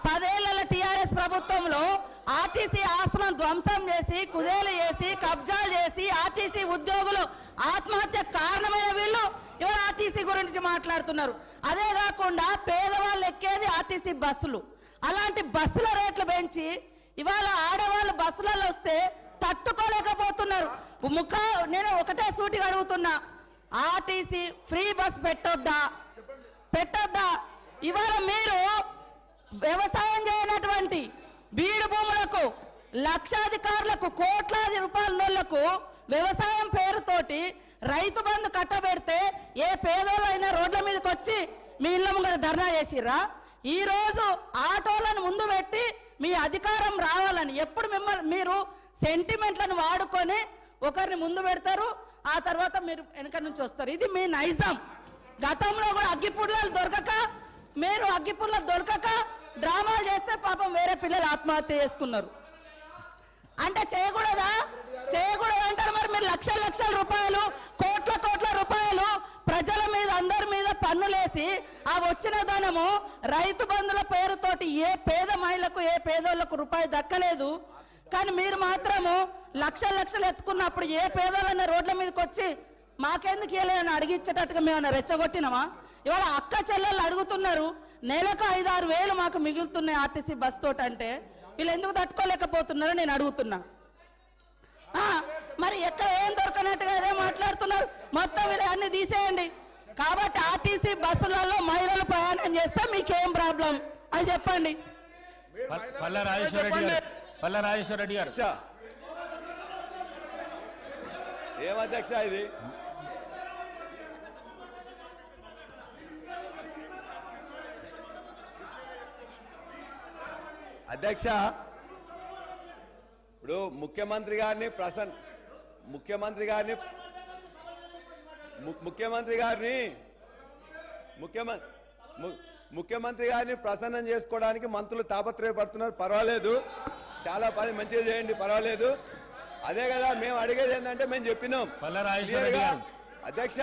10 ఏళ్ల టీఆర్ఎస్ ప్రభుత్వంలో ఆర్టీసీ ఆస్తులను ధ్వంసం చేసి కుదేలు చేసి కబ్జాలు చేసి ఆర్టీసీ ఉద్యోగులు ఆత్మహత్య కారణమైన వీళ్ళు ఇవాళ ఆర్టీసీ గురించి మాట్లాడుతున్నారు. అదే కాకుండా పేదవాళ్ళు ఎక్కేది ఆర్టీసీ బస్సులు. అలాంటి బస్సుల రేట్లు పెంచి ఇవాళ ఆడవాళ్ళు బస్సులలో వస్తే తట్టుకోలేకపోతున్నారు. నేను ఒకటే సూటిగా అడుగుతున్నా, ఆర్టీసీ ఫ్రీ బస్ పెట్టొద్దా? ఇవాళ మీరు వ్యవసాయం చేయనటువంటి బీడు భూములకు లక్షాధికారులకు కోట్లాది రూపాయలకు వ్యవసాయం పేరుతోటి రైతు బంధు కట్టబెడితే ఏ పేదోళ్ళైనా రోడ్ల మీదకి వచ్చి మీ ఇళ్ళ ముంగర ధర్నా చేసిర్రా? ఈ రోజు ఆటోలను ముందు పెట్టి మీ అధికారం రావాలని ఎప్పుడు మీరు సెంటిమెంట్లను వాడుకొని ఒకరిని ముందు పెడతారు, ఆ తర్వాత మీరు వెనక నుంచి వస్తారు. ఇది మీ నైజం. గతంలో కూడా అగ్గిపుల్లలు దొరకక డ్రామాలు చేస్తే పాపం వేరే పిల్లలు ఆత్మహత్య చేసుకున్నారు. అంటే చేయకూడదు అంటారు. మరి మీరు లక్షల రూపాయలు కోట్ల రూపాయలు ప్రజల మీద అందరి మీద పన్నులేసి ఆ వచ్చిన ధనము రైతు బంధుల పేరుతోటి ఏ పేద మహిళకు ఏ పేదోళ్లకు రూపాయి దక్కలేదు. కానీ మీరు మాత్రము లక్షలు ఎత్తుకున్నప్పుడు ఏ పేదోళ్ళైనా రోడ్ల మీదకి వచ్చి మాకెందుకు ఇవ్వలేదని అడిగించేటట్టుగా మేము రెచ్చగొట్టినామా? ఇవాళ అక్క చెల్లెళ్ళు అడుగుతున్నారు, నెలకు 5-6 వేలు మాకు మిగులుతున్నాయి ఆర్టీసీ బస్ తోటి. అంటే వీళ్ళు ఎందుకు తట్టుకోలేకపోతున్నారో నేను అడుగుతున్నా. మరి ఎక్కడ ఏం దొరకనట్టుగా అదే మాట్లాడుతున్నారు. మొత్తం వీళ్ళు అన్ని తీసేయండి. కాబట్టి ఆర్టీసీ బస్సులలో మహిళలు ప్రయాణం చేస్తే మీకేం ప్రాబ్లం అది చెప్పండి. పల్ల రాజేశ్వర రెడ్డి గారు ఏమధ్యక్ష ఇది? అధ్యక్ష, ఇప్పుడు ముఖ్యమంత్రి గారిని ప్రసన్నం చేసుకోవడానికి మంత్రులు తాపత్రయపడుతున్నారు. పర్వాలేదు, చాలా పని మంచిగా చేయండి, పర్వాలేదు. అదే కదా మేము అడిగేది ఏంటంటే మేము చెప్పినాం. అధ్యక్ష,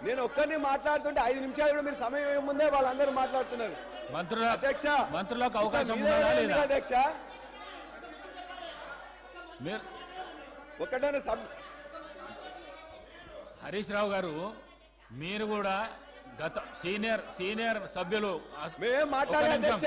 నేను ఒక్కరిని మాట్లాడుతుంటే 5 నిమిషాలు కూడా మీరు సమయం ముందే వాళ్ళందరూ మాట్లాడుతున్నారు. అధ్యక్ష, మంత్రులకు అవకాశం అధ్యక్ష ఒకటే హరీష్ రావు గారు, మీరు కూడా గత సీనియర్ సభ్యులు మేము మాట్లాడే